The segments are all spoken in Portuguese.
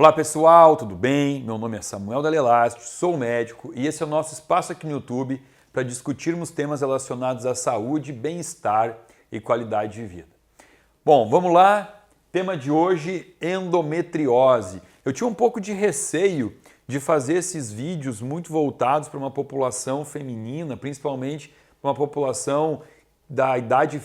Olá pessoal, tudo bem? Meu nome é Samuel Dalelast, sou médico e esse é o nosso espaço aqui no YouTube para discutirmos temas relacionados à saúde, bem-estar e qualidade de vida. Bom, vamos lá. Tema de hoje, endometriose. Eu tinha um pouco de receio de fazer esses vídeos muito voltados para uma população feminina, principalmente para uma população da idade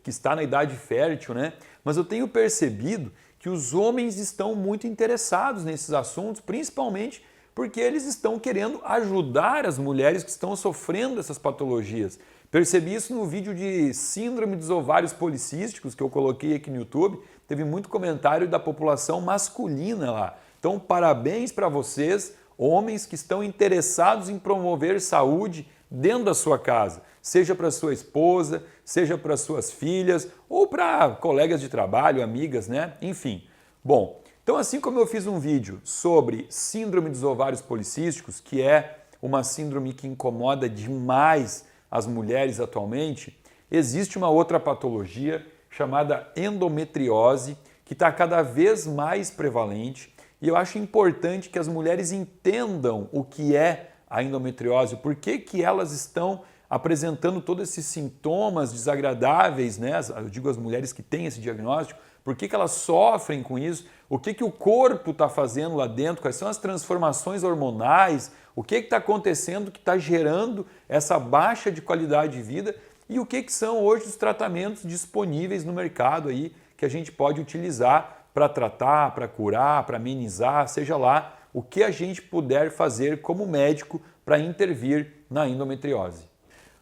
que está na idade fértil, né? Mas eu tenho percebido que os homens estão muito interessados nesses assuntos, principalmente porque eles estão querendo ajudar as mulheres que estão sofrendo essas patologias. Percebi isso no vídeo de síndrome dos ovários policísticos que eu coloquei aqui no YouTube. Teve muito comentário da população masculina lá. Então, parabéns para vocês, homens que estão interessados em promover saúde dentro da sua casa, seja para sua esposa, seja para suas filhas ou para colegas de trabalho, amigas, né? Enfim. Bom, então assim como eu fiz um vídeo sobre síndrome dos ovários policísticos, que é uma síndrome que incomoda demais as mulheres atualmente, existe uma outra patologia chamada endometriose, que está cada vez mais prevalente, e eu acho importante que as mulheres entendam o que é a endometriose, por que elas estão apresentando todos esses sintomas desagradáveis, né? Eu digo as mulheres que têm esse diagnóstico, por que elas sofrem com isso, o que o corpo está fazendo lá dentro, quais são as transformações hormonais, o que está acontecendo que está gerando essa baixa de qualidade de vida e o que são hoje os tratamentos disponíveis no mercado aí que a gente pode utilizar para tratar, para curar, para amenizar, seja lá o que a gente puder fazer como médico para intervir na endometriose.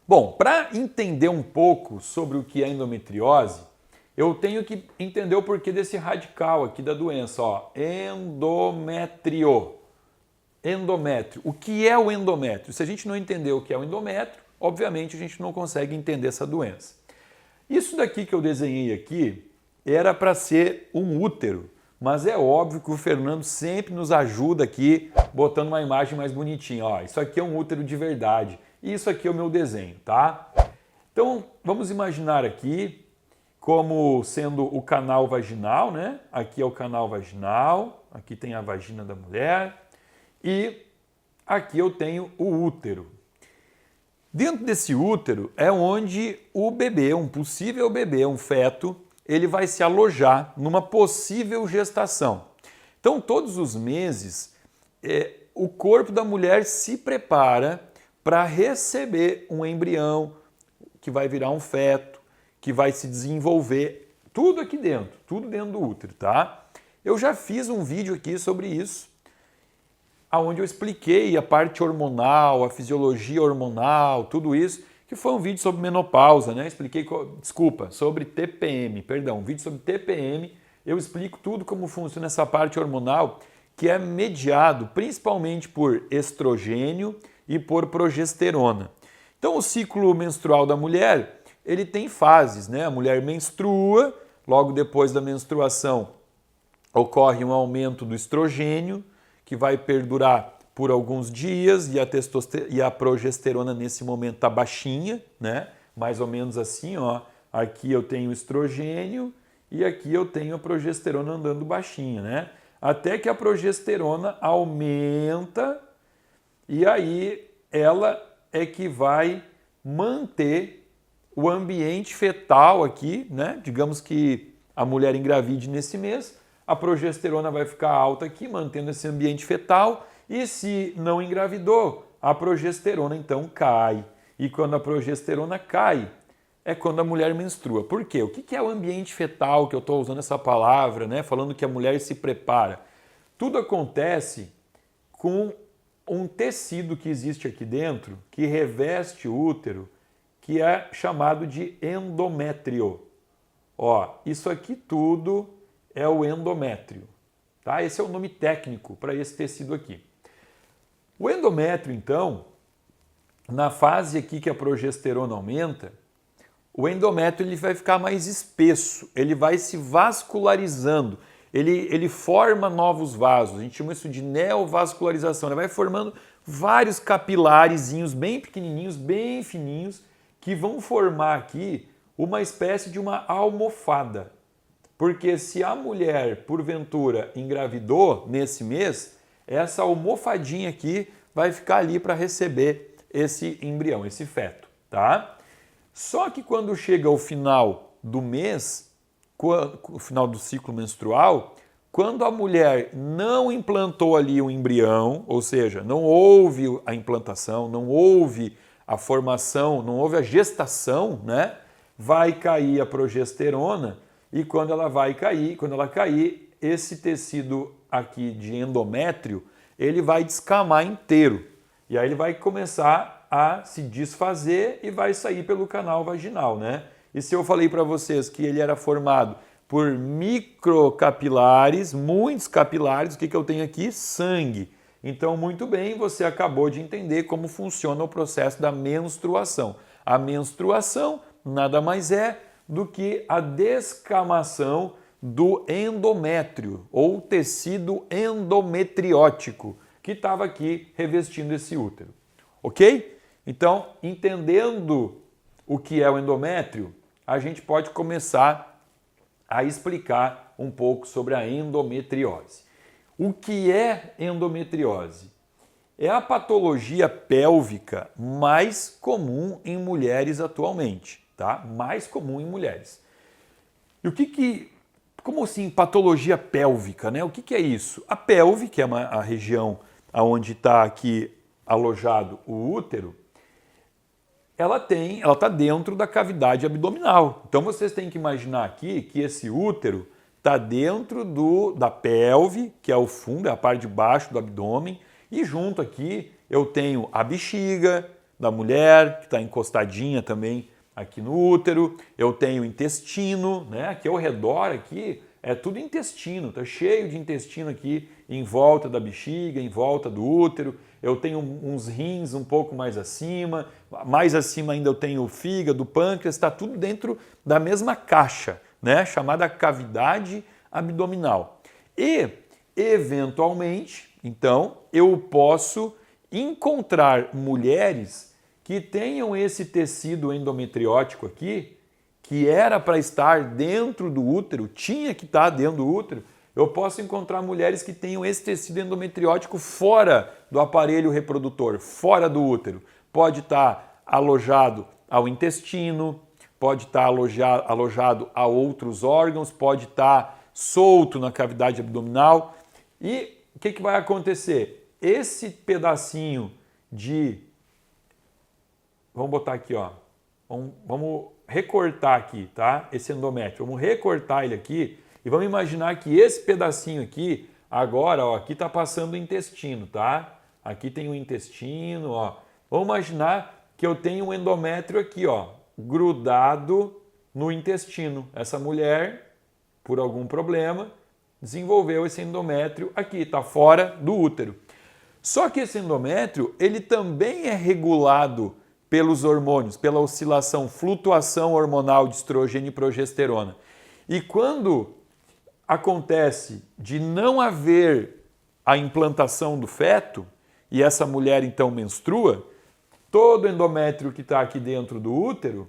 Bom, para entender um pouco sobre o que é endometriose, eu tenho que entender o porquê desse radical aqui da doença, ó, endométrio. Endométrio. O que é o endométrio? Se a gente não entender o que é o endométrio, obviamente a gente não consegue entender essa doença. Isso daqui que eu desenhei aqui era para ser um útero, mas é óbvio que o Fernando sempre nos ajuda aqui botando uma imagem mais bonitinha. Ó, isso aqui é um útero de verdade e isso aqui é o meu desenho, tá? Então vamos imaginar aqui como sendo o canal vaginal, né? Aqui é o canal vaginal, aqui tem a vagina da mulher e aqui eu tenho o útero. Dentro desse útero é onde o bebê, um possível bebê, um feto, ele vai se alojar numa possível gestação. Então, todos os meses, o corpo da mulher se prepara para receber um embrião que vai virar um feto, que vai se desenvolver, tudo aqui dentro, tudo dentro do útero, tá? Eu já fiz um vídeo aqui sobre isso, onde eu expliquei a parte hormonal, a fisiologia hormonal, tudo isso, que foi um vídeo sobre menopausa, né? Expliquei, sobre TPM, perdão, um vídeo sobre TPM, eu explico tudo como funciona essa parte hormonal, que é mediado principalmente por estrogênio e por progesterona. Então o ciclo menstrual da mulher, ele tem fases, né? A mulher menstrua, logo depois da menstruação ocorre um aumento do estrogênio, que vai perdurar por alguns dias e a progesterona nesse momento está baixinha, né? Mais ou menos assim, ó. Aqui eu tenho estrogênio e aqui eu tenho a progesterona andando baixinha, né? Até que a progesterona aumenta e aí ela é que vai manter o ambiente fetal aqui, né? Digamos que a mulher engravide nesse mês, a progesterona vai ficar alta aqui, mantendo esse ambiente fetal. E se não engravidou, a progesterona então cai. E quando a progesterona cai, é quando a mulher menstrua. Por quê? O que é o ambiente fetal, que eu estou usando essa palavra, né? Falando que a mulher se prepara. Tudo acontece com um tecido que existe aqui dentro, que reveste o útero, que é chamado de endométrio. Ó, isso aqui tudo é o endométrio. Tá? Esse é o nome técnico para esse tecido aqui. O endométrio, então, na fase aqui que a progesterona aumenta, o endométrio ele vai ficar mais espesso, ele vai se vascularizando, ele forma novos vasos, a gente chama isso de neovascularização, ele vai formando vários capilarezinhos bem pequenininhos, bem fininhos, que vão formar aqui uma espécie de uma almofada. Porque se a mulher, porventura, engravidou nesse mês, essa almofadinha aqui vai ficar ali para receber esse embrião, esse feto, tá? Só que quando chega o final do mês, o final do ciclo menstrual, quando a mulher não implantou ali o embrião, ou seja, não houve a implantação, não houve a formação, não houve a gestação, né? Vai cair a progesterona e quando ela cair, esse tecido aqui de endométrio, ele vai descamar inteiro. E aí ele vai começar a se desfazer e vai sair pelo canal vaginal, né? E se eu falei para vocês que ele era formado por microcapilares, muitos capilares, o que eu tenho aqui? Sangue. Então, muito bem, você acabou de entender como funciona o processo da menstruação. A menstruação nada mais é do que a descamação do endométrio, ou tecido endometriótico, que estava aqui revestindo esse útero. Ok? Então, entendendo o que é o endométrio, a gente pode começar a explicar um pouco sobre a endometriose. O que é endometriose? É a patologia pélvica mais comum em mulheres atualmente, tá? Mais comum em mulheres. E como assim patologia pélvica, né? O que é isso? A pelve, que é a região onde está aqui alojado o útero, ela está dentro da cavidade abdominal. Então vocês têm que imaginar aqui que esse útero está dentro da pelve, que é o fundo, é a parte de baixo do abdômen, e junto aqui eu tenho a bexiga da mulher, que está encostadinha também aqui no útero, eu tenho o intestino, né? Aqui ao redor aqui é tudo intestino, está cheio de intestino aqui em volta da bexiga, em volta do útero. Eu tenho uns rins um pouco mais acima ainda eu tenho o fígado, o pâncreas, está tudo dentro da mesma caixa, né? Chamada cavidade abdominal. E, eventualmente, então, eu posso encontrar mulheres que tenham esse tecido endometriótico aqui, que era para estar dentro do útero, tinha que estar dentro do útero. Eu posso encontrar mulheres que tenham esse tecido endometriótico fora do aparelho reprodutor, fora do útero. Pode estar alojado ao intestino, pode estar alojado a outros órgãos, pode estar solto na cavidade abdominal. E o que vai acontecer? Esse pedacinho vamos botar aqui, ó. Vamos recortar aqui, tá? Esse endométrio. Vamos recortar ele aqui e vamos imaginar que esse pedacinho aqui, agora, ó, aqui está passando o intestino, tá? Aqui tem o intestino, ó. Vamos imaginar que eu tenho um endométrio aqui, ó, grudado no intestino. Essa mulher, por algum problema, desenvolveu esse endométrio aqui, está fora do útero. Só que esse endométrio, ele também é regulado pelos hormônios, pela oscilação, flutuação hormonal de estrogênio e progesterona. E quando acontece de não haver a implantação do feto, e essa mulher então menstrua, todo o endométrio que está aqui dentro do útero,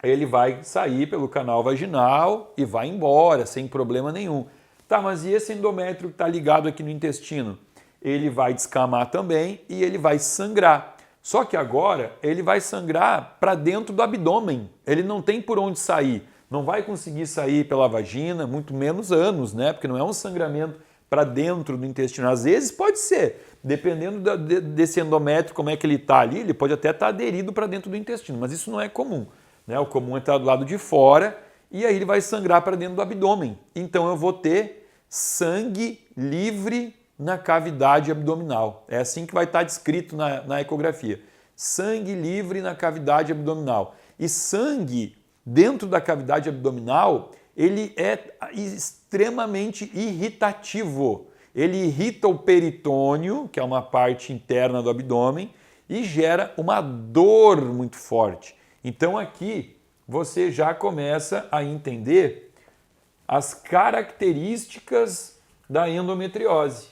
ele vai sair pelo canal vaginal e vai embora, sem problema nenhum. Tá, mas e esse endométrio que está ligado aqui no intestino? Ele vai descamar também e ele vai sangrar. Só que agora ele vai sangrar para dentro do abdômen. Ele não tem por onde sair. Não vai conseguir sair pela vagina, muito menos ânus, né? Porque não é um sangramento para dentro do intestino. Às vezes pode ser, dependendo desse endométrio, como é que ele está ali, ele pode até estar aderido para dentro do intestino, mas isso não é comum, né? O comum é estar do lado de fora e aí ele vai sangrar para dentro do abdômen. Então eu vou ter sangue livre na cavidade abdominal. É assim que vai estar descrito na ecografia. Sangue livre na cavidade abdominal. E sangue dentro da cavidade abdominal, ele é extremamente irritativo. Ele irrita o peritônio, que é uma parte interna do abdômen, e gera uma dor muito forte. Então aqui você já começa a entender as características da endometriose.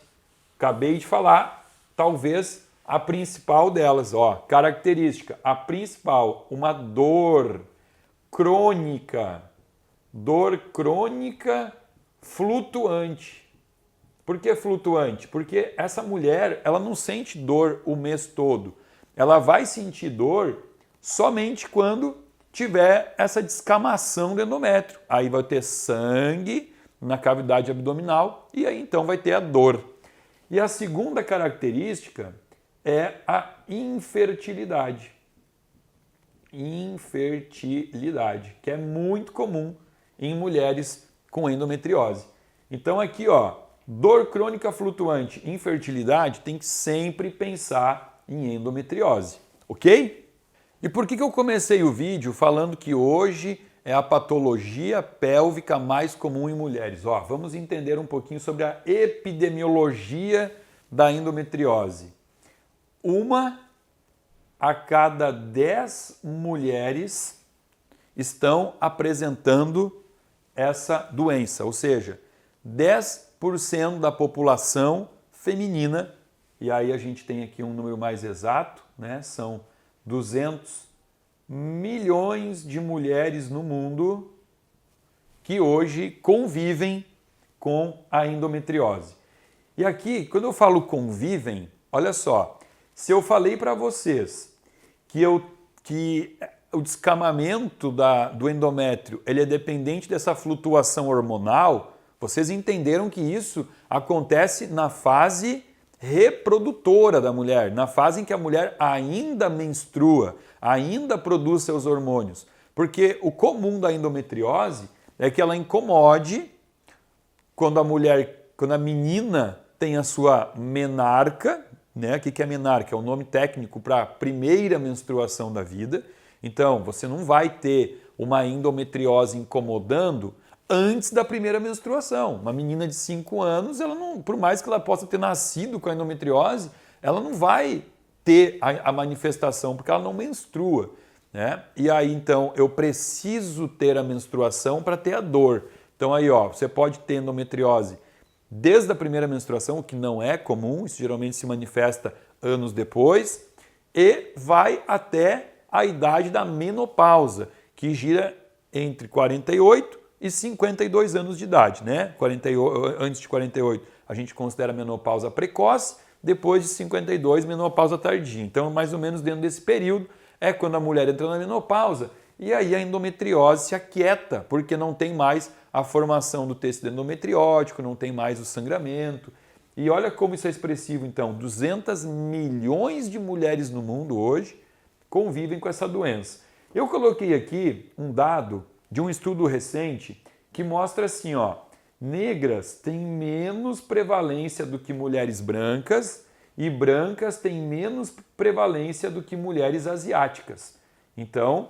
Acabei de falar, talvez a principal delas, ó, característica, a principal, uma dor crônica dor crônica flutuante. Por que flutuante? Porque essa mulher, ela não sente dor o mês todo. Ela vai sentir dor somente quando tiver essa descamação do endométrio. Aí vai ter sangue na cavidade abdominal e aí então vai ter a dor. E a segunda característica é a infertilidade. Infertilidade, que é muito comum em mulheres com endometriose. Então aqui, ó, dor crônica flutuante, infertilidade, tem que sempre pensar em endometriose, ok? E por que eu comecei o vídeo falando que hoje é a patologia pélvica mais comum em mulheres? Ó, vamos entender um pouquinho sobre a epidemiologia da endometriose. Uma a cada 10 mulheres estão apresentando essa doença, ou seja, 10% da população feminina, e aí a gente tem aqui um número mais exato, né? São 200 milhões de mulheres no mundo que hoje convivem com a endometriose. E aqui, quando eu falo convivem, olha só, se eu falei para vocês que o descamamento do endométrio ele é dependente dessa flutuação hormonal, vocês entenderam que isso acontece na fase reprodutora da mulher, na fase em que a mulher ainda menstrua, ainda produz seus hormônios. Porque o comum da endometriose é que ela incomode quando a menina tem a sua menarca, né? O que é menarca? É o nome técnico para a primeira menstruação da vida. Então, você não vai ter uma endometriose incomodando antes da primeira menstruação. Uma menina de 5 anos, ela não, por mais que ela possa ter nascido com a endometriose, ela não vai ter a manifestação, porque ela não menstrua, né? E aí, então, eu preciso ter a menstruação para ter a dor. Então, aí, ó, você pode ter endometriose desde a primeira menstruação, o que não é comum, isso geralmente se manifesta anos depois, e vai até a idade da menopausa, que gira entre 48 e 52 anos de idade, né? Antes de 48 a gente considera menopausa precoce, depois de 52 menopausa tardia. Então, mais ou menos dentro desse período é quando a mulher entra na menopausa e aí a endometriose se aquieta, porque não tem mais a formação do tecido endometriótico, não tem mais o sangramento. E olha como isso é expressivo, então, 200 milhões de mulheres no mundo hoje convivem com essa doença. Eu coloquei aqui um dado de um estudo recente que mostra assim, ó, negras têm menos prevalência do que mulheres brancas e brancas têm menos prevalência do que mulheres asiáticas. Então,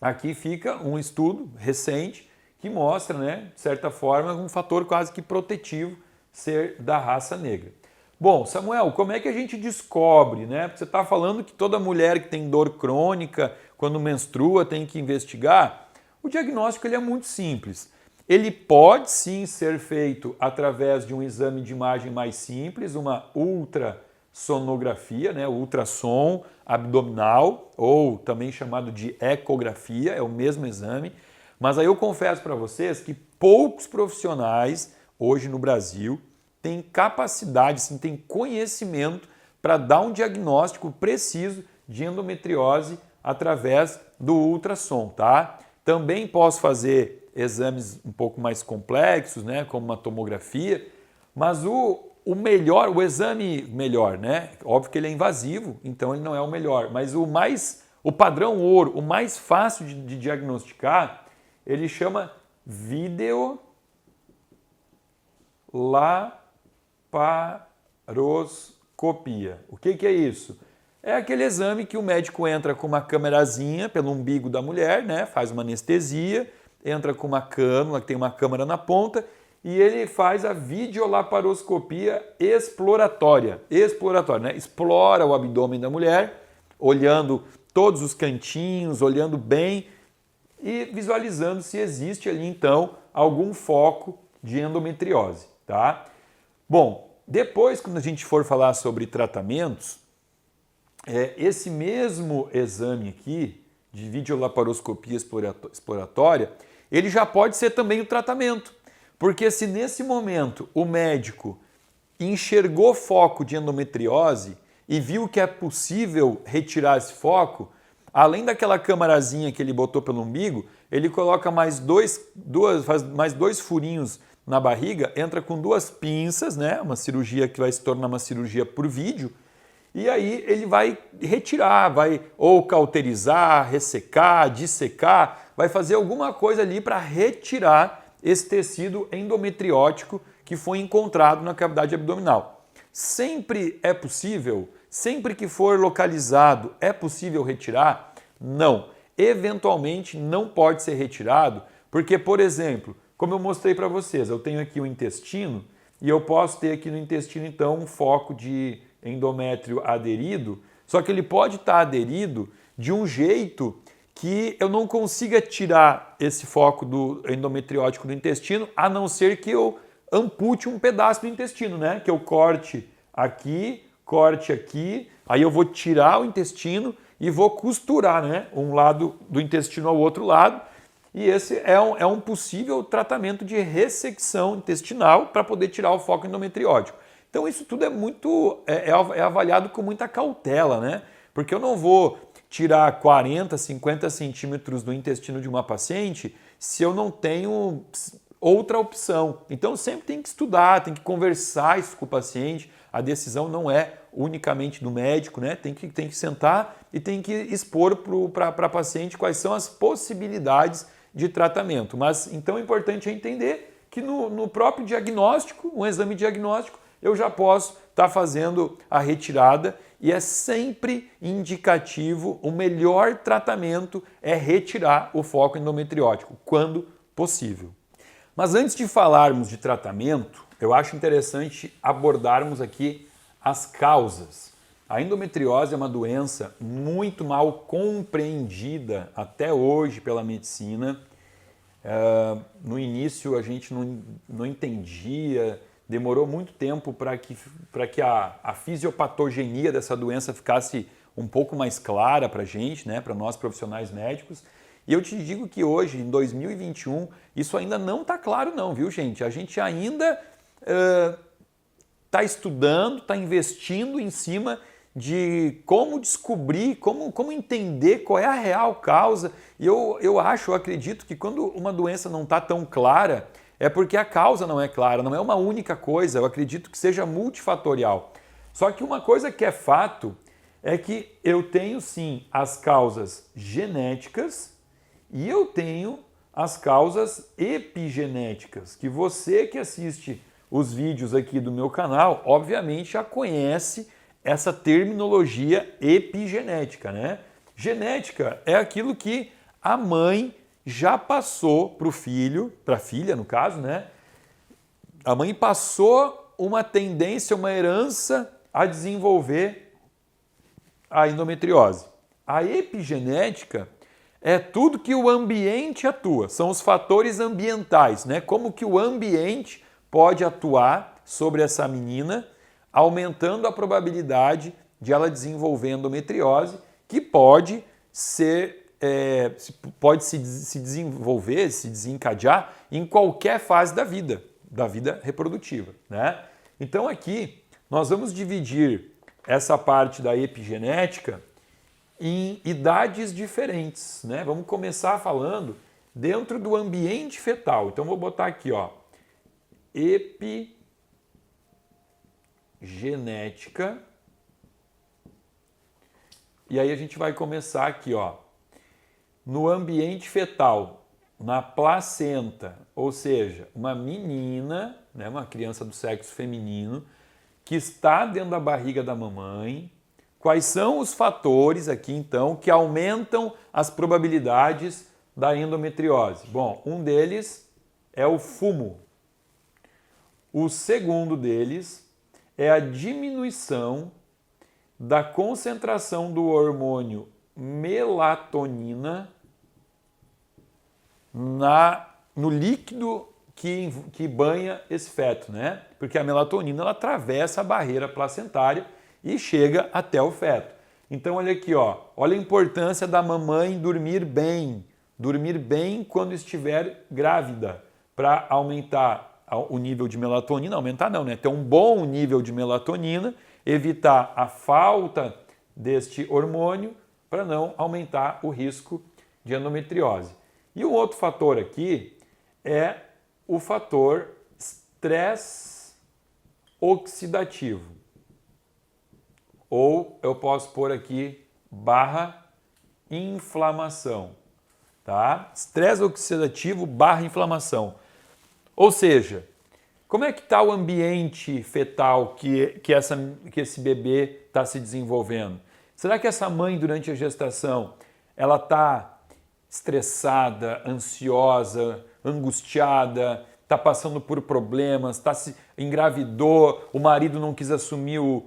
aqui fica um estudo recente que mostra, né, de certa forma, um fator quase que protetivo ser da raça negra. Bom, Samuel, como é que a gente descobre, né? Porque você está falando que toda mulher que tem dor crônica, quando menstrua, tem que investigar. O diagnóstico ele é muito simples. Ele pode sim ser feito através de um exame de imagem mais simples, uma ultrassonografia, né? Ultrassom abdominal, ou também chamado de ecografia, é o mesmo exame. Mas aí eu confesso para vocês que poucos profissionais hoje no Brasil têm capacidade, sim, têm conhecimento para dar um diagnóstico preciso de endometriose através do ultrassom, tá? Também posso fazer exames um pouco mais complexos, né, como uma tomografia, mas o exame melhor, né? Óbvio que ele é invasivo, então ele não é o melhor, mas o padrão ouro, o mais fácil de diagnosticar, ele chama videolaparoscopia. O que é isso? É aquele exame que o médico entra com uma câmerazinha pelo umbigo da mulher, né? Faz uma anestesia, entra com uma cânula, que tem uma câmera na ponta, e ele faz a videolaparoscopia exploratória. Exploratória, né? Explora o abdômen da mulher, olhando todos os cantinhos, olhando bem e visualizando se existe ali, então, algum foco de endometriose, tá? Bom, depois, quando a gente for falar sobre tratamentos, esse mesmo exame aqui, de videolaparoscopia exploratória, ele já pode ser também o tratamento. Porque se nesse momento o médico enxergou foco de endometriose e viu que é possível retirar esse foco, além daquela câmarazinha que ele botou pelo umbigo, ele coloca mais faz mais dois furinhos na barriga, entra com 2 pinças, né? Uma cirurgia que vai se tornar uma cirurgia por vídeo, e aí ele vai retirar, vai ou cauterizar, ressecar, dissecar, vai fazer alguma coisa ali para retirar esse tecido endometriótico que foi encontrado na cavidade abdominal. Sempre é possível? Sempre que for localizado, é possível retirar? Não. Eventualmente não pode ser retirado, porque, por exemplo, como eu mostrei para vocês, eu tenho aqui o intestino e eu posso ter aqui no intestino, então, um foco de endométrio aderido, só que ele pode estar aderido de um jeito que eu não consiga tirar esse foco do endometriótico do intestino, a não ser que eu ampute um pedaço do intestino, né? Que eu corte aqui, aí eu vou tirar o intestino e vou costurar, né? Um lado do intestino ao outro lado. E esse é um possível tratamento de ressecção intestinal para poder tirar o foco endometriótico. Então isso tudo é avaliado com muita cautela, né? Porque eu não vou tirar 40, 50 centímetros do intestino de uma paciente se eu não tenho outra opção. Então sempre tem que estudar, tem que conversar isso com o paciente. A decisão não é unicamente do médico, né? Tem que sentar e tem que expor para a paciente quais são as possibilidades de tratamento. Mas então é importante entender que no próprio diagnóstico, um exame diagnóstico, eu já posso estar fazendo a retirada e é sempre indicativo, o melhor tratamento é retirar o foco endometriótico, quando possível. Mas antes de falarmos de tratamento, eu acho interessante abordarmos aqui as causas. A endometriose é uma doença muito mal compreendida até hoje pela medicina. No início a gente não entendia, demorou muito tempo para que a fisiopatogenia dessa doença ficasse um pouco mais clara para a gente, né, para nós profissionais médicos. E eu te digo que hoje, em 2021, isso ainda não está claro não, viu gente? A gente ainda está estudando, está investindo em cima de como descobrir, como entender qual é a real causa. E eu acredito que quando uma doença não está tão clara, é porque a causa não é clara, não é uma única coisa, eu acredito que seja multifatorial. Só que uma coisa que é fato é que eu tenho sim as causas genéticas e eu tenho as causas epigenéticas, que você que assiste os vídeos aqui do meu canal, obviamente já conhece essa terminologia epigenética, né? Genética é aquilo que a mãe já passou para o filho, para a filha no caso, né? A mãe passou uma tendência, uma herança a desenvolver a endometriose. A epigenética é tudo que o ambiente atua, são os fatores ambientais, né? Como que o ambiente pode atuar sobre essa menina, aumentando a probabilidade de ela desenvolver endometriose, que pode se desenvolver, se desencadear em qualquer fase da vida reprodutiva, né? Então aqui nós vamos dividir essa parte da epigenética em idades diferentes, né? Vamos começar falando dentro do ambiente fetal. Então vou botar aqui, ó, epigenética. E aí a gente vai começar aqui, ó, no ambiente fetal, na placenta, ou seja, uma menina, né, uma criança do sexo feminino, que está dentro da barriga da mamãe. Quais são os fatores aqui, então, que aumentam as probabilidades da endometriose? Bom, um deles é o fumo. O segundo deles é a diminuição da concentração do hormônio melatonina no líquido que banha esse feto, né? Porque a melatonina ela atravessa a barreira placentária e chega até o feto. Então olha aqui, ó, olha a importância da mamãe dormir bem, dormir bem quando estiver grávida, para aumentar o nível de melatonina, aumentar não, né? Ter um bom nível de melatonina, evitar a falta deste hormônio para não aumentar o risco de endometriose. E um outro fator aqui é o fator estresse oxidativo. Ou eu posso pôr aqui / inflamação, tá? Estresse oxidativo / inflamação. Ou seja, como é que está o ambiente fetal que esse bebê está se desenvolvendo? Será que essa mãe, durante a gestação, ela está estressada, ansiosa, angustiada, está passando por problemas, engravidou, o marido não quis assumir o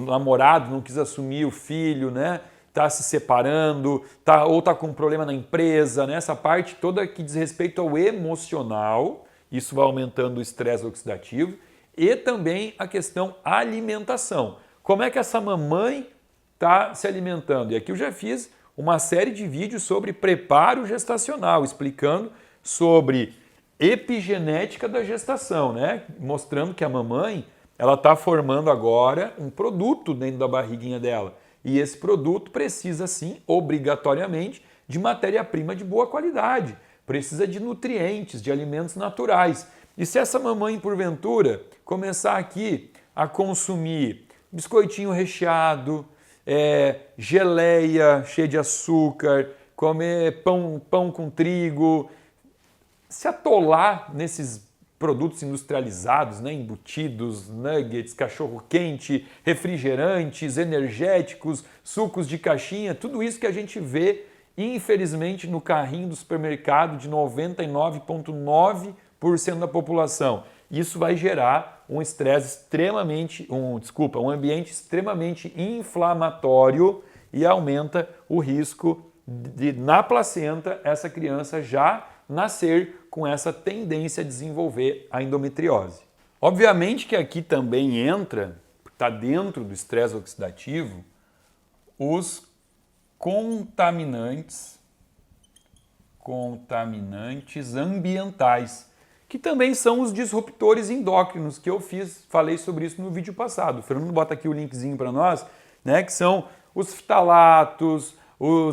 namorado não quis assumir o filho, né? Está se separando, ou está com um problema na empresa, né? Essa parte toda que diz respeito ao emocional, isso vai aumentando o estresse oxidativo, e também a questão alimentação. Como é que essa mamãe está se alimentando? E aqui eu já fiz uma série de vídeos sobre preparo gestacional, explicando sobre epigenética da gestação, né? Mostrando que a mamãe ela está formando agora um produto dentro da barriguinha dela. E esse produto precisa, sim, obrigatoriamente, de matéria-prima de boa qualidade. Precisa de nutrientes, de alimentos naturais. E se essa mamãe, porventura, começar aqui a consumir biscoitinho recheado, geleia cheia de açúcar, comer pão com trigo, se atolar nesses produtos industrializados, né, embutidos, nuggets, cachorro-quente, refrigerantes, energéticos, sucos de caixinha, tudo isso que a gente vê, infelizmente, no carrinho do supermercado de 99,9% da população. Isso vai gerar um um ambiente extremamente inflamatório e aumenta o risco de, na placenta, essa criança já nascer com essa tendência a desenvolver a endometriose. Obviamente que aqui também entra, está dentro do estresse oxidativo, os contaminantes ambientais, que também são os disruptores endócrinos, que eu falei sobre isso no vídeo passado. O Fernando bota aqui o linkzinho para nós, né, que são os fitalatos, o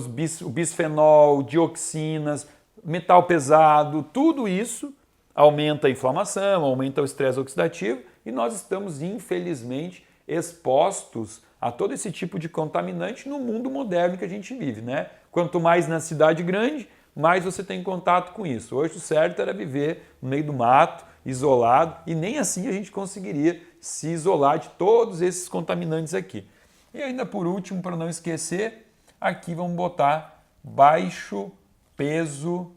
bisfenol, dioxinas, metal pesado, tudo isso aumenta a inflamação, aumenta o estresse oxidativo e nós estamos, infelizmente, expostos a todo esse tipo de contaminante no mundo moderno que a gente vive, né? Quanto mais na cidade grande, mais você tem contato com isso. Hoje o certo era viver no meio do mato, isolado, e nem assim a gente conseguiria se isolar de todos esses contaminantes aqui. E ainda por último, para não esquecer, aqui vamos botar baixo peso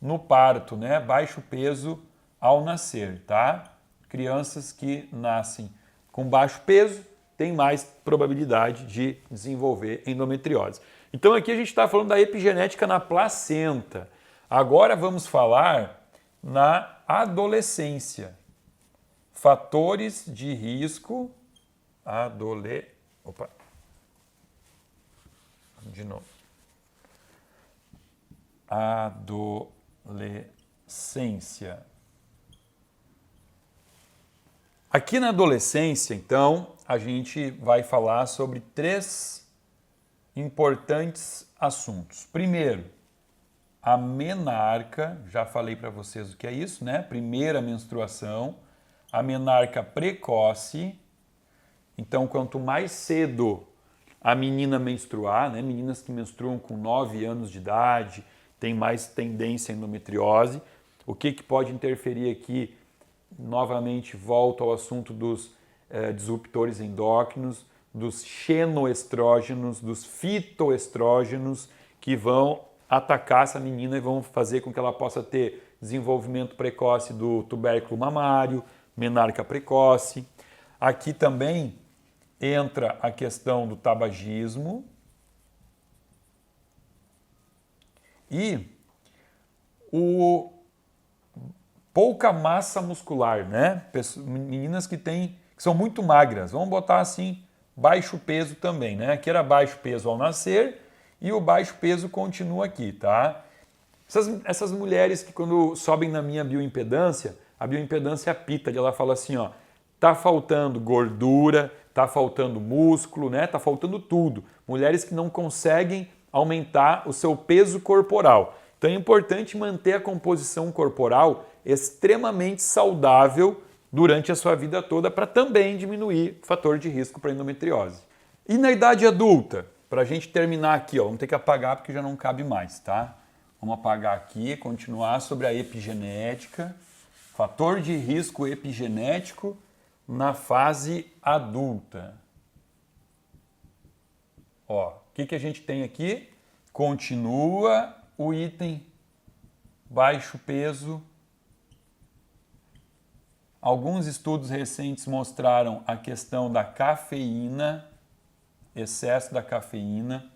no parto, né? Baixo peso ao nascer, tá? Crianças que nascem com baixo peso têm mais probabilidade de desenvolver endometriose. Então aqui a gente está falando da epigenética na placenta. Agora vamos falar na adolescência. Fatores de risco. De novo. Adolescência. Aqui na adolescência, então, a gente vai falar sobre 3 importantes assuntos. Primeiro, a menarca, já falei para vocês o que é isso, né? Primeira menstruação, a menarca precoce. Então, quanto mais cedo a menina menstruar, né? Meninas que menstruam com 9 anos de idade, tem mais tendência à endometriose. O que pode interferir aqui? Novamente, volto ao assunto dos disruptores endócrinos, dos xenoestrógenos, dos fitoestrógenos, que vão atacar essa menina e vão fazer com que ela possa ter desenvolvimento precoce do tubérculo mamário, menarca precoce. Aqui também entra a questão do tabagismo e pouca massa muscular, né? Meninas que são muito magras, vamos botar assim, baixo peso também, né? Aqui era baixo peso ao nascer e o baixo peso continua aqui, tá? Essas mulheres que quando sobem na minha bioimpedância, a bioimpedância apita, ela fala assim, ó, tá faltando gordura, tá faltando músculo, né? Tá faltando tudo. Mulheres que não conseguem aumentar o seu peso corporal. Então é importante manter a composição corporal extremamente saudável durante a sua vida toda para também diminuir o fator de risco para endometriose. E na idade adulta, para a gente terminar aqui, ó, vamos ter que apagar porque já não cabe mais, tá? Vamos apagar aqui, continuar sobre a epigenética. Fator de risco epigenético na fase adulta. Ó, o que a gente tem aqui? Continua o item baixo peso. Alguns estudos recentes mostraram a questão da cafeína, excesso da cafeína.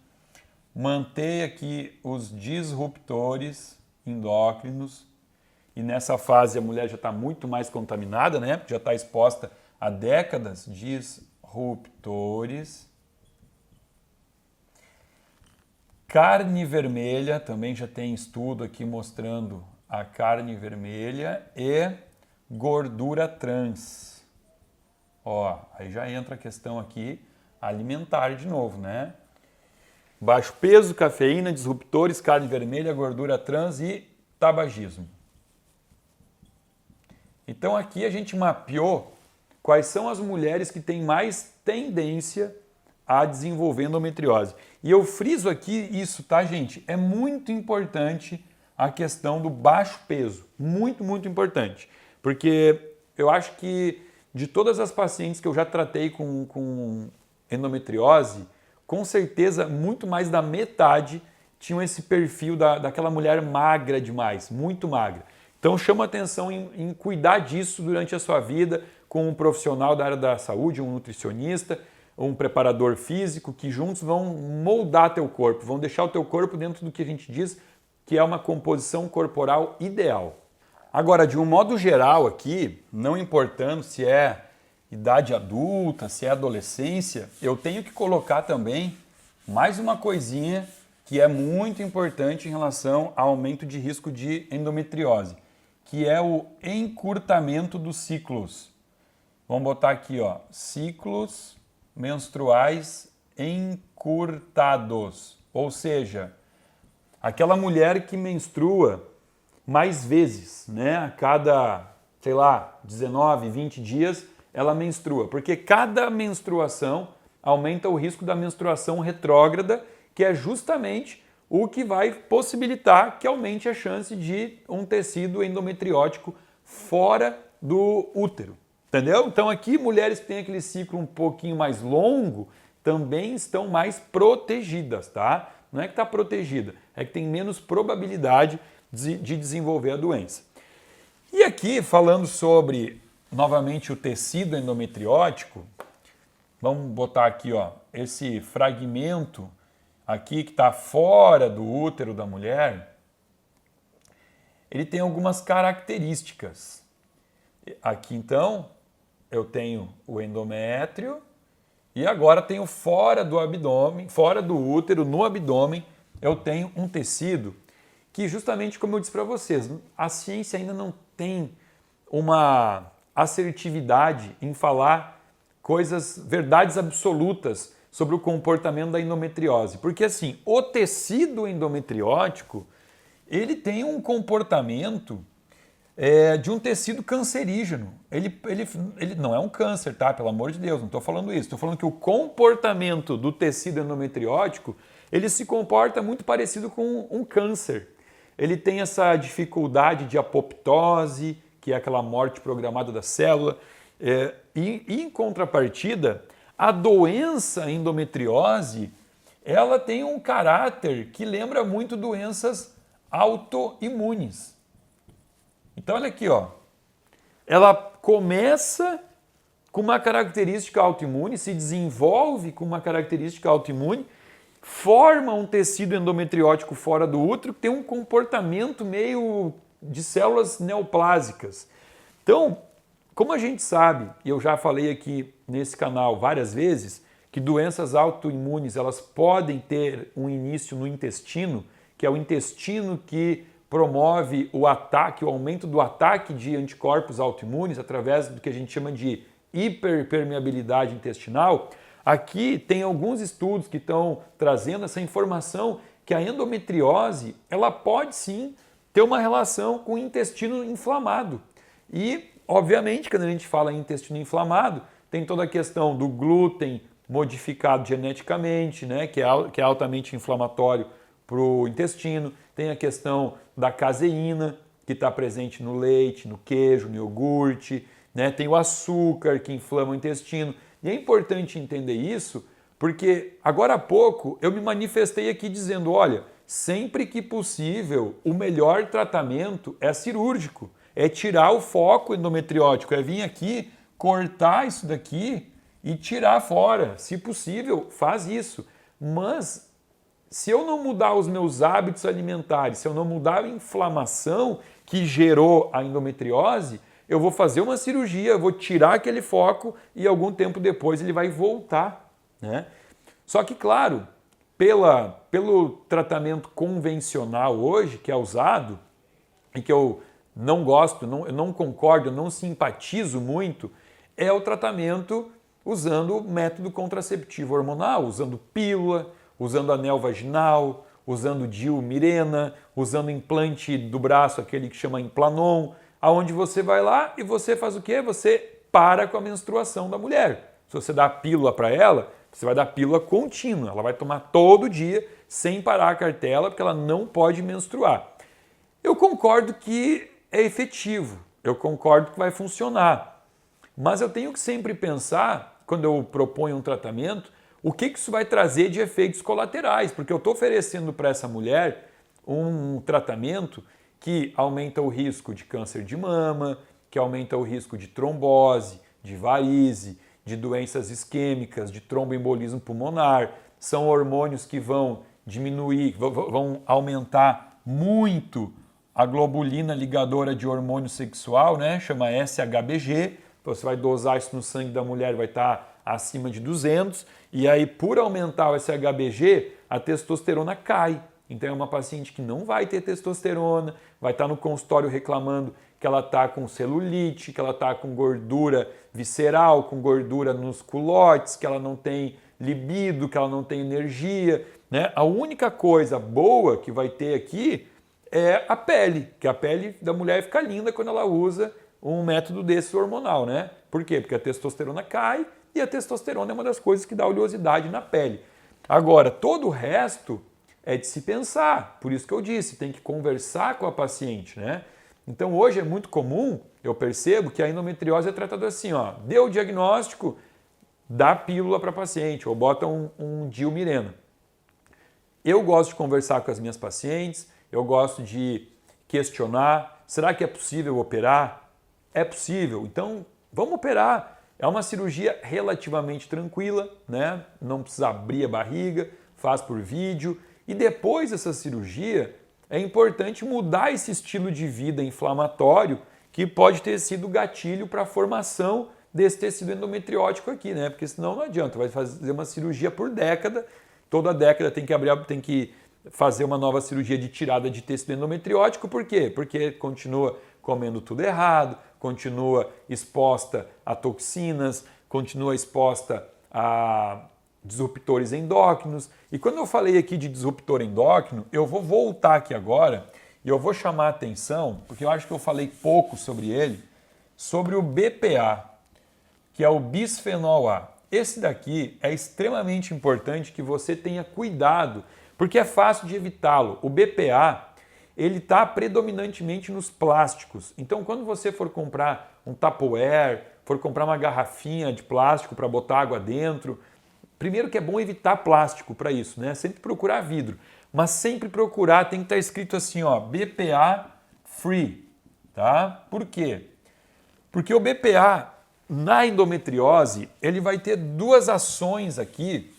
Mantém aqui os disruptores endócrinos. E nessa fase a mulher já está muito mais contaminada, né? Já está exposta a décadas de disruptores. Carne vermelha, também já tem estudo aqui mostrando a carne vermelha e gordura trans. Ó, aí já entra a questão aqui alimentar de novo, né? Baixo peso, cafeína, disruptores, carne vermelha, gordura trans e tabagismo. Então aqui a gente mapeou quais são as mulheres que têm mais tendência a desenvolver endometriose. E eu friso aqui isso, tá, gente? É muito importante a questão do baixo peso. Muito, muito importante. Porque eu acho que de todas as pacientes que eu já tratei com endometriose, com certeza muito mais da metade tinham esse perfil daquela mulher magra demais, muito magra. Então chama atenção em cuidar disso durante a sua vida com um profissional da área da saúde, um nutricionista, um preparador físico, que juntos vão moldar teu corpo, vão deixar o teu corpo dentro do que a gente diz que é uma composição corporal ideal. Agora, de um modo geral aqui, não importando se é idade adulta, se é adolescência, eu tenho que colocar também mais uma coisinha que é muito importante em relação ao aumento de risco de endometriose, que é o encurtamento dos ciclos. Vamos botar aqui, ó, ciclos menstruais encurtados, ou seja, aquela mulher que menstrua mais vezes, né? A cada, sei lá, 19, 20 dias ela menstrua, porque cada menstruação aumenta o risco da menstruação retrógrada, que é justamente o que vai possibilitar que aumente a chance de um tecido endometriótico fora do útero. Entendeu? Então aqui mulheres que têm aquele ciclo um pouquinho mais longo também estão mais protegidas, tá? Não é que está protegida, é que tem menos probabilidade de desenvolver a doença. E aqui, falando sobre, novamente, o tecido endometriótico, vamos botar aqui, ó, esse fragmento aqui que está fora do útero da mulher, ele tem algumas características. Aqui, então, eu tenho o endométrio e agora tenho fora do abdômen, fora do útero, no abdômen, eu tenho um tecido que, justamente como eu disse para vocês, a ciência ainda não tem uma assertividade em falar coisas, verdades absolutas sobre o comportamento da endometriose. Porque assim, o tecido endometriótico, ele tem um comportamento de um tecido cancerígeno. Ele não é um câncer, tá? Pelo amor de Deus, não estou falando isso. Estou falando que o comportamento do tecido endometriótico, ele se comporta muito parecido com um câncer. Ele tem essa dificuldade de apoptose, que é aquela morte programada da célula, e em contrapartida, a doença endometriose, ela tem um caráter que lembra muito doenças autoimunes. Então olha aqui, ó. Ela começa com uma característica autoimune, se desenvolve com uma característica autoimune, forma um tecido endometriótico fora do útero que tem um comportamento meio de células neoplásicas. Então, como a gente sabe, e eu já falei aqui nesse canal várias vezes, que doenças autoimunes elas podem ter um início no intestino, que é o intestino que promove o ataque, o aumento do ataque de anticorpos autoimunes através do que a gente chama de hiperpermeabilidade intestinal. Aqui tem alguns estudos que estão trazendo essa informação que a endometriose ela pode sim ter uma relação com o intestino inflamado. E, obviamente, quando a gente fala em intestino inflamado, tem toda a questão do glúten modificado geneticamente, né, que é altamente inflamatório para o intestino. Tem a questão da caseína, que está presente no leite, no queijo, no iogurte, né? Tem o açúcar, que inflama o intestino. E é importante entender isso, porque agora há pouco eu me manifestei aqui dizendo, olha, sempre que possível, o melhor tratamento é cirúrgico, é tirar o foco endometriótico, é vir aqui, cortar isso daqui e tirar fora. Se possível, faz isso. Mas se eu não mudar os meus hábitos alimentares, se eu não mudar a inflamação que gerou a endometriose, eu vou fazer uma cirurgia, eu vou tirar aquele foco e algum tempo depois ele vai voltar, né? Só que, claro, pelo tratamento convencional hoje que é usado e que eu não gosto, eu não concordo, eu não simpatizo muito, é o tratamento usando o método contraceptivo hormonal, usando pílula, usando anel vaginal, usando DIU Mirena, usando implante do braço, aquele que chama Implanon, aonde você vai lá e você faz o quê? Você para com a menstruação da mulher. Se você dá a pílula para ela, você vai dar pílula contínua, ela vai tomar todo dia sem parar a cartela, porque ela não pode menstruar. Eu concordo que é efetivo, eu concordo que vai funcionar, mas eu tenho que sempre pensar, quando eu proponho um tratamento, o que isso vai trazer de efeitos colaterais, porque eu estou oferecendo para essa mulher um tratamento que aumenta o risco de câncer de mama, que aumenta o risco de trombose, de varize, de doenças isquêmicas, de tromboembolismo pulmonar. São hormônios que vão diminuir, vão aumentar muito a globulina ligadora de hormônio sexual, né? Chama SHBG. Você vai dosar isso no sangue da mulher, vai estar acima de 200, e aí por aumentar o SHBG, a testosterona cai. Então é uma paciente que não vai ter testosterona, vai estar no consultório reclamando que ela está com celulite, que ela está com gordura visceral, com gordura nos culotes, que ela não tem libido, que ela não tem energia, né? A única coisa boa que vai ter aqui é a pele, que a pele da mulher fica linda quando ela usa um método desse hormonal, né? Por quê? Porque a testosterona cai e a testosterona é uma das coisas que dá oleosidade na pele. Agora, todo o resto é de se pensar, por isso que eu disse, tem que conversar com a paciente, né? Então hoje é muito comum, eu percebo que a endometriose é tratada assim, ó, deu o diagnóstico, dá pílula para a paciente ou bota um DIU Mirena. Eu gosto de conversar com as minhas pacientes, eu gosto de questionar, será que é possível operar? É possível, então vamos operar. É uma cirurgia relativamente tranquila, né? Não precisa abrir a barriga, faz por vídeo. E depois dessa cirurgia, é importante mudar esse estilo de vida inflamatório que pode ter sido gatilho para a formação desse tecido endometriótico aqui, né? Porque senão não adianta, vai fazer uma cirurgia por década, toda década tem que fazer uma nova cirurgia de tirada de tecido endometriótico. Por quê? Porque continua comendo tudo errado, continua exposta a toxinas, continua exposta a disruptores endócrinos. E quando eu falei aqui de disruptor endócrino, eu vou voltar aqui agora e eu vou chamar a atenção, porque eu acho que eu falei pouco sobre ele, sobre o BPA, que é o bisfenol A. Esse daqui é extremamente importante que você tenha cuidado, porque é fácil de evitá-lo. O BPA, ele está predominantemente nos plásticos. Então, quando você for comprar um Tupperware, for comprar uma garrafinha de plástico para botar água dentro, primeiro que é bom evitar plástico para isso, né? Sempre procurar vidro. Mas sempre procurar, tem que estar escrito assim, ó, BPA free, tá? Por quê? Porque o BPA, na endometriose, ele vai ter duas ações aqui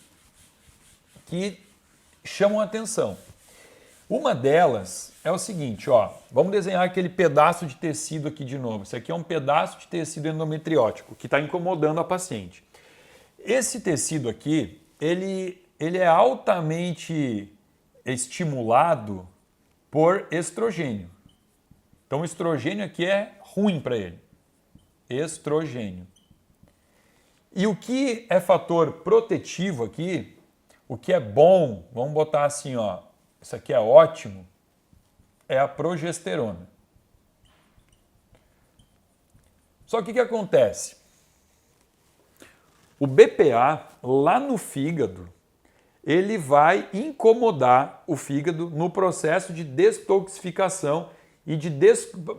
que chamam a atenção. Uma delas é o seguinte, ó, vamos desenhar aquele pedaço de tecido aqui de novo. Isso aqui é um pedaço de tecido endometriótico que está incomodando a paciente. esse tecido aqui, ele é altamente estimulado por estrogênio. Então o estrogênio aqui é ruim para ele. Estrogênio. E o que é fator protetivo aqui, o que é bom, vamos botar assim, ó, isso aqui é ótimo, é a progesterona. Só que o que acontece? O BPA, lá no fígado, ele vai incomodar o fígado no processo de detoxificação e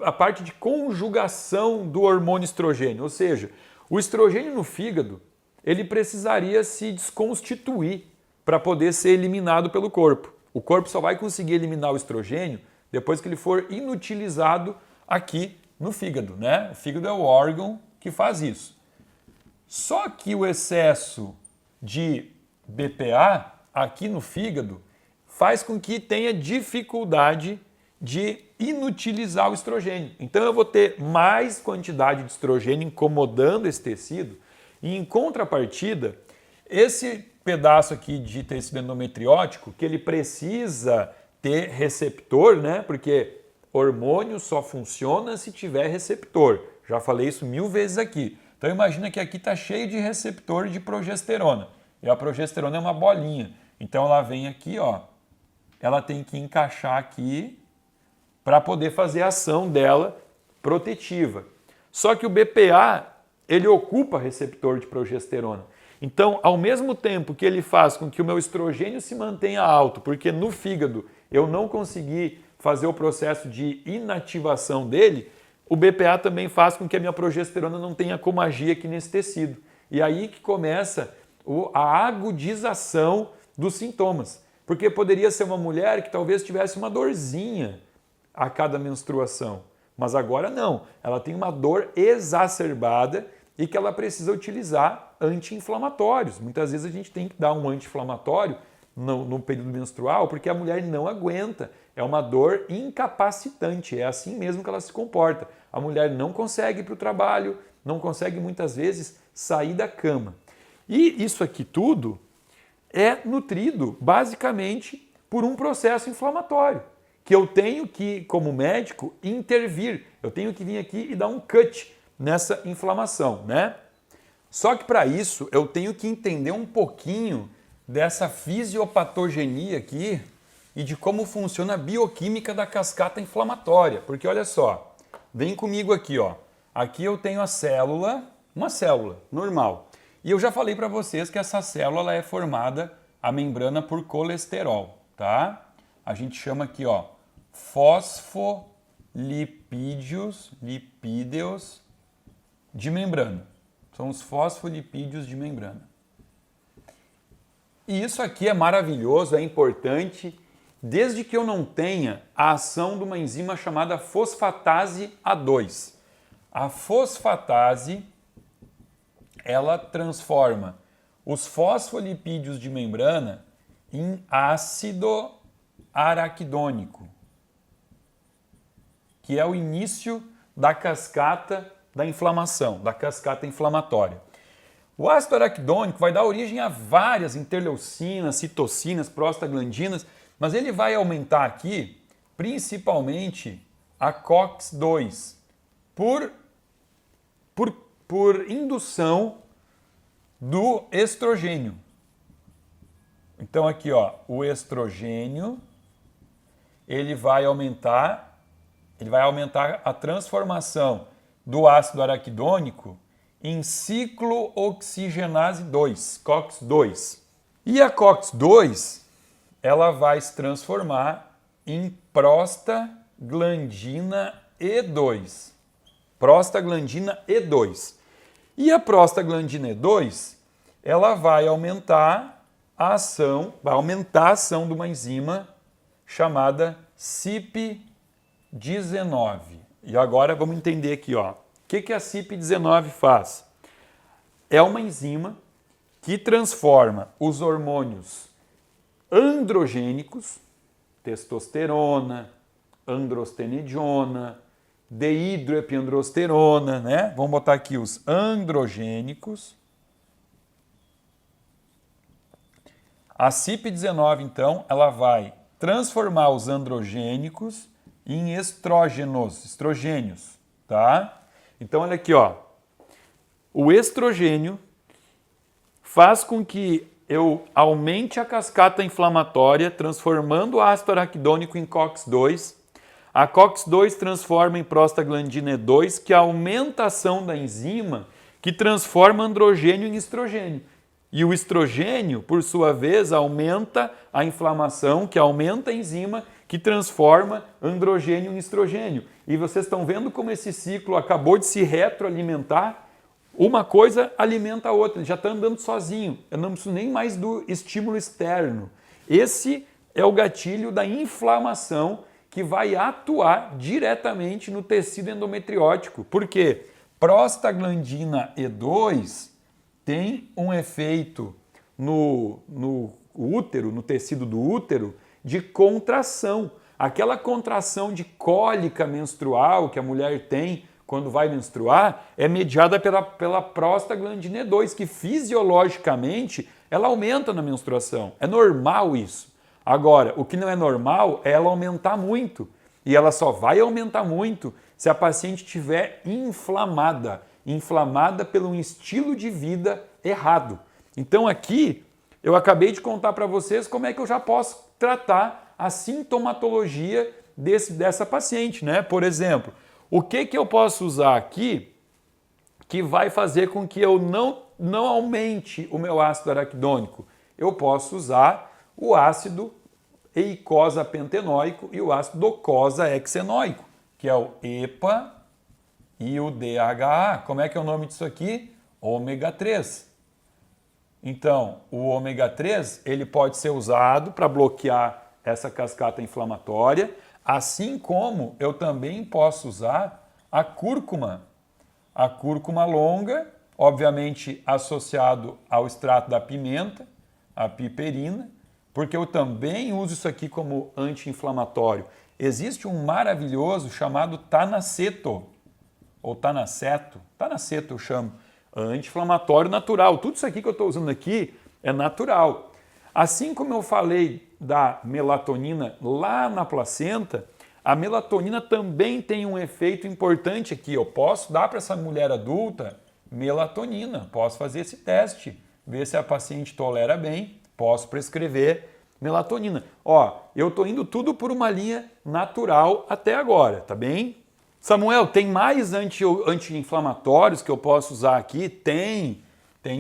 a parte de conjugação do hormônio estrogênio. Ou seja, o estrogênio no fígado, ele precisaria se desconstituir para poder ser eliminado pelo corpo. O corpo só vai conseguir eliminar o estrogênio depois que ele for inutilizado aqui no fígado, né? O fígado é o órgão que faz isso. Só que o excesso de BPA aqui no fígado faz com que tenha dificuldade de inutilizar o estrogênio. Então eu vou ter mais quantidade de estrogênio incomodando esse tecido e, em contrapartida, esse pedaço aqui de tecido endometriótico, que ele precisa ter receptor, né? Porque hormônio só funciona se tiver receptor. Já falei isso 1000 vezes aqui. Então imagina que aqui está cheio de receptor de progesterona. E a progesterona é uma bolinha. Então ela vem aqui, ó. Ela tem que encaixar aqui para poder fazer a ação dela protetiva. Só que o BPA, ele ocupa receptor de progesterona. Então, ao mesmo tempo que ele faz com que o meu estrogênio se mantenha alto, porque no fígado eu não consegui fazer o processo de inativação dele, o BPA também faz com que a minha progesterona não tenha como agir aqui nesse tecido. E aí que começa a agudização dos sintomas. Porque poderia ser uma mulher que talvez tivesse uma dorzinha a cada menstruação. Mas agora não. Ela tem uma dor exacerbada e que ela precisa utilizar anti-inflamatórios. Muitas vezes a gente tem que dar um anti-inflamatório no período menstrual porque a mulher não aguenta. É uma dor incapacitante. É assim mesmo que ela se comporta. A mulher não consegue ir para o trabalho, não consegue muitas vezes sair da cama. E isso aqui tudo é nutrido basicamente por um processo inflamatório, que eu tenho que, como médico, intervir. Eu tenho que vir aqui e dar um cut nessa inflamação, né? Só que para isso eu tenho que entender um pouquinho dessa fisiopatogenia aqui e de como funciona a bioquímica da cascata inflamatória. Porque olha só, vem comigo aqui, ó. Aqui eu tenho a célula, uma célula normal. E eu já falei para vocês que essa célula ela é formada, a membrana, por colesterol, tá? A gente chama aqui, ó, fosfolipídios de membrana. São os fosfolipídios de membrana. E isso aqui é maravilhoso, é importante, desde que eu não tenha a ação de uma enzima chamada fosfatase A2. A fosfatase, ela transforma os fosfolipídios de membrana em ácido araquidônico, que é o início da cascata da inflamação, da cascata inflamatória. O ácido araquidônico vai dar origem a várias interleucinas, citocinas, prostaglandinas, mas ele vai aumentar aqui, principalmente, a COX-2, por indução do estrogênio. Então aqui, ó, o estrogênio, ele vai aumentar a transformação do ácido araquidônico em ciclooxigenase 2, COX-2. E a COX-2, ela vai se transformar em prostaglandina E2. Prostaglandina E2. E a prostaglandina E2, ela vai aumentar a ação de uma enzima chamada CYP19. E agora vamos entender aqui, ó. O que a CYP19 faz? É uma enzima que transforma os hormônios androgênicos, testosterona, androstenediona, dehidroepiandrosterona, né? Vamos botar aqui os androgênicos A CYP19, então, ela vai transformar os androgênicos em estrogênios, tá? Então, olha aqui, ó. O estrogênio faz com que eu aumente a cascata inflamatória, transformando o ácido araquidônico em COX-2. A COX-2 transforma em prostaglandina E2, que aumenta a ação da enzima, que transforma androgênio em estrogênio. E o estrogênio, por sua vez, aumenta a inflamação, que aumenta a enzima, que transforma androgênio em estrogênio. E vocês estão vendo como esse ciclo acabou de se retroalimentar? Uma coisa alimenta a outra, ele já está andando sozinho. Eu não preciso nem mais do estímulo externo. Esse é o gatilho da inflamação que vai atuar diretamente no tecido endometriótico. Por quê? Prostaglandina E2 tem um efeito no útero, no tecido do útero, de contração. Aquela contração de cólica menstrual que a mulher tem quando vai menstruar é mediada pela prostaglandina E2, que fisiologicamente ela aumenta na menstruação. É normal isso. Agora, o que não é normal é ela aumentar muito. E ela só vai aumentar muito se a paciente estiver inflamada pelo um estilo de vida errado. Então aqui eu acabei de contar para vocês como é que eu já posso tratar a sintomatologia dessa paciente, né? Por exemplo, o que eu posso usar aqui que vai fazer com que eu não aumente o meu ácido araquidônico? Eu posso usar o ácido eicosapentenoico e o ácido docosahexenoico, que é o EPA e o DHA. Como é que é o nome disso aqui? Ômega 3. Então, o ômega 3 ele pode ser usado para bloquear essa cascata inflamatória, assim como eu também posso usar a cúrcuma longa, obviamente associado ao extrato da pimenta, a piperina, porque eu também uso isso aqui como anti-inflamatório. Existe um maravilhoso chamado tanaceto, ou tanaceto eu chamo, anti-inflamatório natural. Tudo isso aqui que eu estou usando aqui é natural. Assim como eu falei da melatonina lá na placenta, a melatonina também tem um efeito importante aqui. Eu posso dar para essa mulher adulta melatonina, posso fazer esse teste, ver se a paciente tolera bem, posso prescrever melatonina. Ó, eu estou indo tudo por uma linha natural até agora, tá bem? Samuel, tem mais anti-inflamatórios que eu posso usar aqui? Tem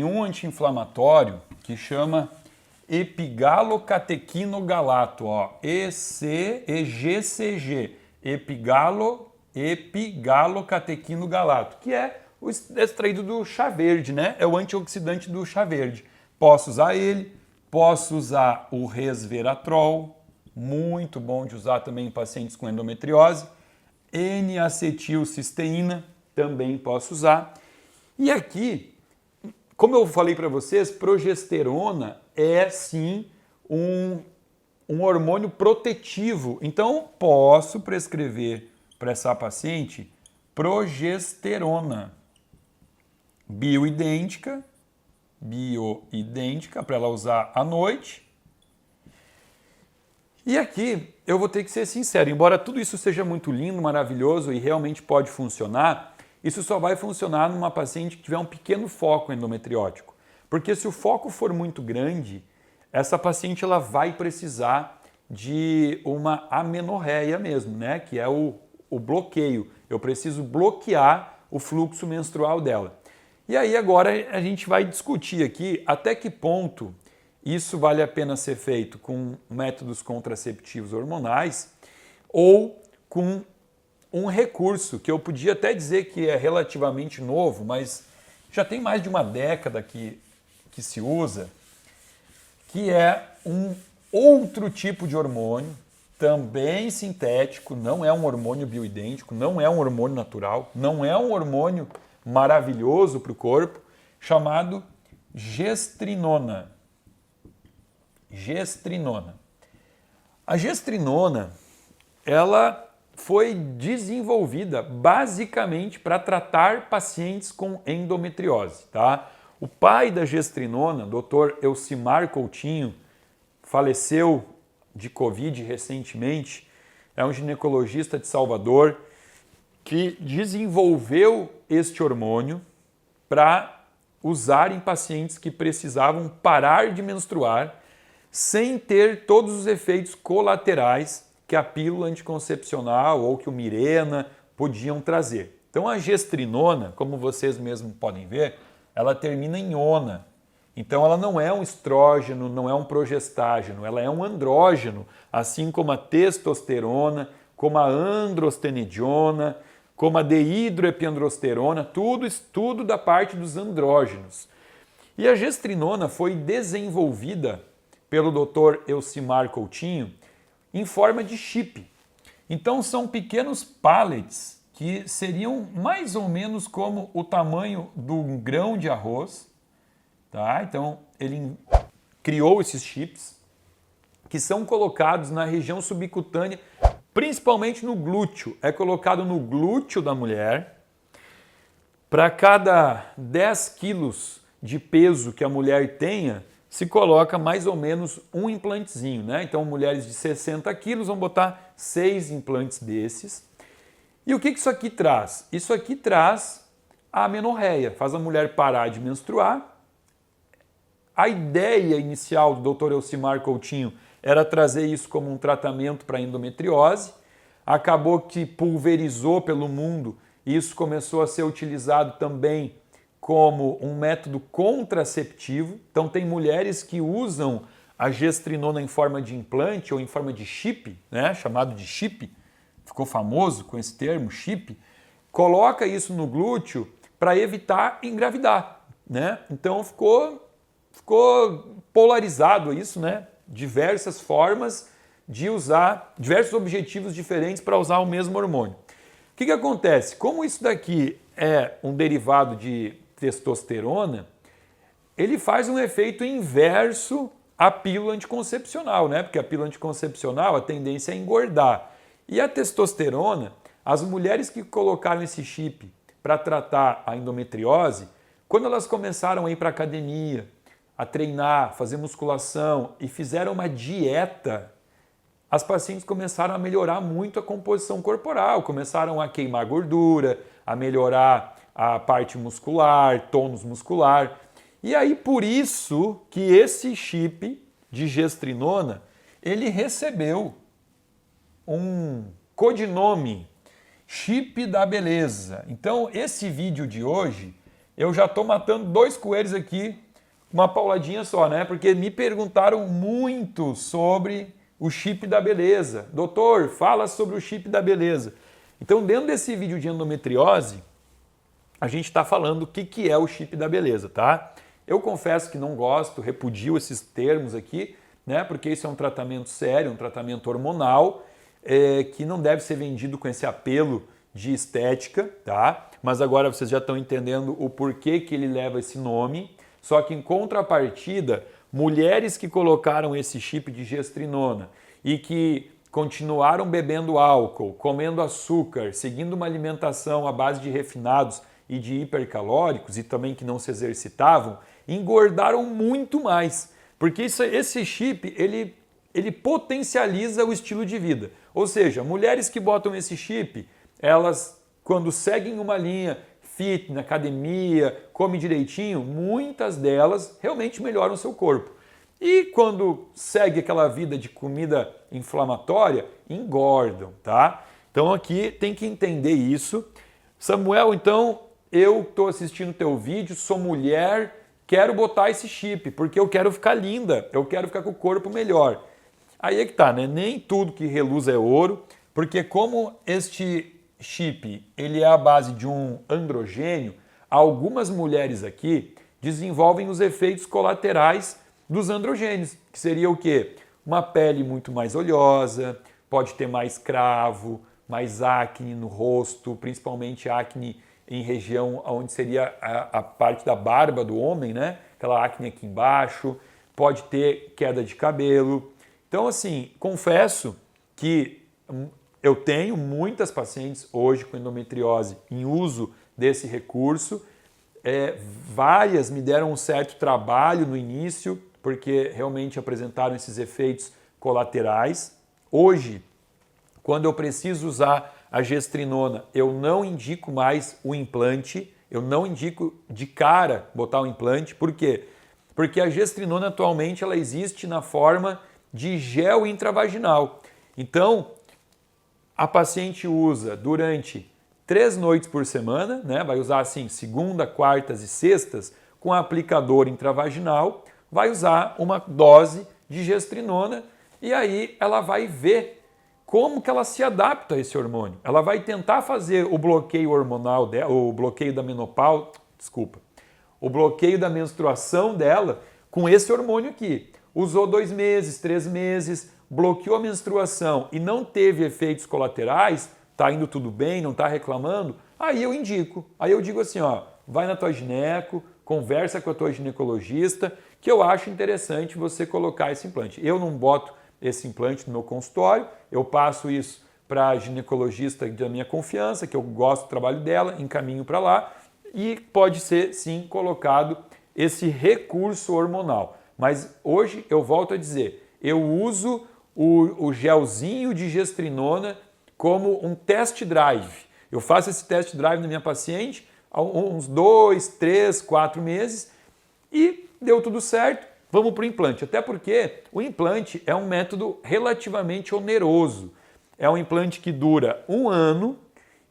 um anti-inflamatório que chama epigalocatequinogalato, ó, EGCG, epigalocatequinogalato, que é extraído do chá verde, né? É o antioxidante do chá verde. Posso usar ele, posso usar o resveratrol, muito bom de usar também em pacientes com endometriose. N-acetilcisteína, também posso usar. E aqui, como eu falei para vocês, progesterona é sim um hormônio protetivo. Então, posso prescrever para essa paciente progesterona bioidêntica para ela usar à noite. E aqui eu vou ter que ser sincero, embora tudo isso seja muito lindo, maravilhoso e realmente pode funcionar, isso só vai funcionar numa paciente que tiver um pequeno foco endometriótico. Porque se o foco for muito grande, essa paciente ela vai precisar de uma amenorreia mesmo, né? Que é o bloqueio. Eu preciso bloquear o fluxo menstrual dela. E aí agora a gente vai discutir aqui até que ponto isso vale a pena ser feito com métodos contraceptivos hormonais ou com um recurso que eu podia até dizer que é relativamente novo, mas já tem mais de uma década que se usa, que é um outro tipo de hormônio, também sintético, não é um hormônio bioidêntico, não é um hormônio natural, não é um hormônio maravilhoso para o corpo, chamado gestrinona. A gestrinona, ela foi desenvolvida basicamente para tratar pacientes com endometriose, tá? O pai da gestrinona, Dr. Elcimar Coutinho, faleceu de Covid recentemente, é um ginecologista de Salvador que desenvolveu este hormônio para usar em pacientes que precisavam parar de menstruar sem ter todos os efeitos colaterais que a pílula anticoncepcional ou que o Mirena podiam trazer. Então a gestrinona, como vocês mesmos podem ver, ela termina em ona. Então ela não é um estrógeno, não é um progestágeno, ela é um andrógeno, assim como a testosterona, como a androstenediona, como a dehidroepiandrosterona, tudo da parte dos andrógenos. E a gestrinona foi desenvolvida pelo Dr. Elcimar Coutinho em forma de chip. Então são pequenos pellets que seriam mais ou menos como o tamanho de um grão de arroz. Tá? Então ele criou esses chips que são colocados na região subcutânea, principalmente no glúteo. É colocado no glúteo da mulher. Para cada 10 quilos de peso que a mulher tenha, se coloca mais ou menos um implantezinho, né? Então, mulheres de 60 quilos vão botar 6 implantes desses. E o que isso aqui traz? Isso aqui traz a amenorreia, faz a mulher parar de menstruar. A ideia inicial do Dr. Elcimar Coutinho era trazer isso como um tratamento para endometriose. Acabou que pulverizou pelo mundo e isso começou a ser utilizado também como um método contraceptivo. Então tem mulheres que usam a gestrinona em forma de implante ou em forma de chip, né, chamado de chip, ficou famoso com esse termo, chip, coloca isso no glúteo para evitar engravidar, né? Então ficou polarizado isso, né? Diversas formas de usar, diversos objetivos diferentes para usar o mesmo hormônio. O que acontece? Como isso daqui é um derivado de testosterona, ele faz um efeito inverso à pílula anticoncepcional, né? Porque a pílula anticoncepcional, a tendência é engordar. E a testosterona, as mulheres que colocaram esse chip para tratar a endometriose, quando elas começaram a ir para a academia, a treinar, fazer musculação e fizeram uma dieta, as pacientes começaram a melhorar muito a composição corporal, começaram a queimar gordura, a melhorar a parte muscular, tônus muscular. E aí por isso que esse chip de gestrinona, ele recebeu um codinome, chip da beleza. Então esse vídeo de hoje, eu já estou matando 2 coelhos aqui, uma pauladinha só, né? Porque me perguntaram muito sobre o chip da beleza. Doutor, fala sobre o chip da beleza. Então dentro desse vídeo de endometriose, a gente está falando o que é o chip da beleza, tá? Eu confesso que não gosto, repudio esses termos aqui, né? Porque isso é um tratamento sério, um tratamento hormonal, que não deve ser vendido com esse apelo de estética, tá? Mas agora vocês já estão entendendo o porquê que ele leva esse nome. Só que em contrapartida, mulheres que colocaram esse chip de gestrinona e que continuaram bebendo álcool, comendo açúcar, seguindo uma alimentação à base de refinados e de hipercalóricos e também que não se exercitavam, engordaram muito mais. Porque esse chip, ele potencializa o estilo de vida. Ou seja, mulheres que botam esse chip, elas, quando seguem uma linha fitness, academia, come direitinho, muitas delas realmente melhoram o seu corpo. E quando segue aquela vida de comida inflamatória, engordam, tá? Então aqui tem que entender isso. Samuel, então, eu estou assistindo teu vídeo, sou mulher, quero botar esse chip, porque eu quero ficar linda, eu quero ficar com o corpo melhor. Aí é que tá, né? Nem tudo que reluz é ouro, porque como este chip ele é a base de um androgênio, algumas mulheres aqui desenvolvem os efeitos colaterais dos androgênios, que seria o quê? Uma pele muito mais oleosa, pode ter mais cravo, mais acne no rosto, principalmente acne em região onde seria a parte da barba do homem, né? Aquela acne aqui embaixo, pode ter queda de cabelo. Então, assim, confesso que eu tenho muitas pacientes hoje com endometriose em uso desse recurso. Várias me deram um certo trabalho no início, porque realmente apresentaram esses efeitos colaterais. Hoje, quando eu preciso usar a gestrinona, eu não indico mais o implante, eu não indico de cara botar o implante. Por quê? Porque a gestrinona atualmente ela existe na forma de gel intravaginal. Então, a paciente usa durante 3 noites por semana, né? Vai usar assim segunda, quartas e sextas com aplicador intravaginal, vai usar uma dose de gestrinona e aí ela vai ver como que ela se adapta a esse hormônio. Ela vai tentar fazer o bloqueio hormonal dela, o bloqueio da menopausa, o bloqueio da menstruação dela com esse hormônio aqui. Usou 2 meses, 3 meses, bloqueou a menstruação e não teve efeitos colaterais, tá indo tudo bem, não tá reclamando, aí eu indico. Aí eu digo assim, ó, vai na tua gineco, conversa com a tua ginecologista, que eu acho interessante você colocar esse implante. Eu não boto esse implante no meu consultório, eu passo isso para a ginecologista da minha confiança, que eu gosto do trabalho dela, encaminho para lá e pode ser sim colocado esse recurso hormonal. Mas hoje eu volto a dizer, eu uso o gelzinho de gestrinona como um test drive. Eu faço esse test drive na minha paciente há uns 2, 3, 4 meses e deu tudo certo, vamos para o implante. Até porque o implante é um método relativamente oneroso. É um implante que dura 1 ano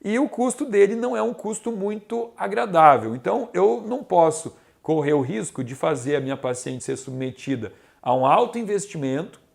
e o custo dele não é um custo muito agradável. Então eu não posso correr o risco de fazer a minha paciente ser submetida a um alto investimento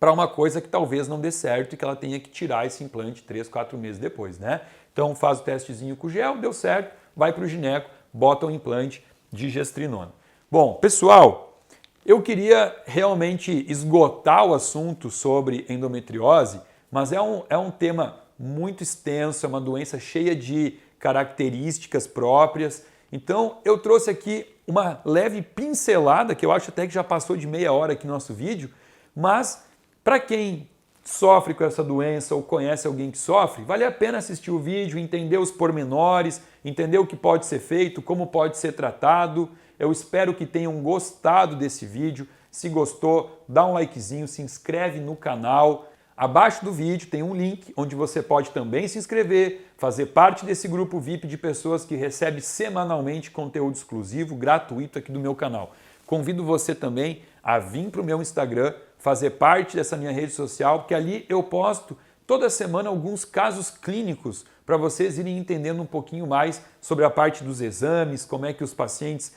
para uma coisa que talvez não dê certo e que ela tenha que tirar esse implante 3, 4 meses depois, né? Então faz o testezinho com gel, deu certo, vai para o gineco, bota o implante de gestrinona. Bom, pessoal, eu queria realmente esgotar o assunto sobre endometriose, mas é um tema muito extenso, é uma doença cheia de características próprias. Então eu trouxe aqui uma leve pincelada, que eu acho até que já passou de meia hora aqui no nosso vídeo, mas para quem sofre com essa doença ou conhece alguém que sofre, vale a pena assistir o vídeo, entender os pormenores, entender o que pode ser feito, como pode ser tratado. Eu espero que tenham gostado desse vídeo. Se gostou, dá um likezinho, se inscreve no canal. Abaixo do vídeo tem um link onde você pode também se inscrever, fazer parte desse grupo VIP de pessoas que recebe semanalmente conteúdo exclusivo, gratuito aqui do meu canal. Convido você também a vir para o meu Instagram, fazer parte dessa minha rede social, porque ali eu posto toda semana alguns casos clínicos para vocês irem entendendo um pouquinho mais sobre a parte dos exames, como é que os pacientes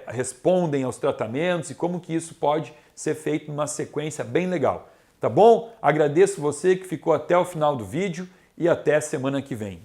respondem aos tratamentos e como que isso pode ser feito numa sequência bem legal. Tá bom? Agradeço você que ficou até o final do vídeo e até semana que vem.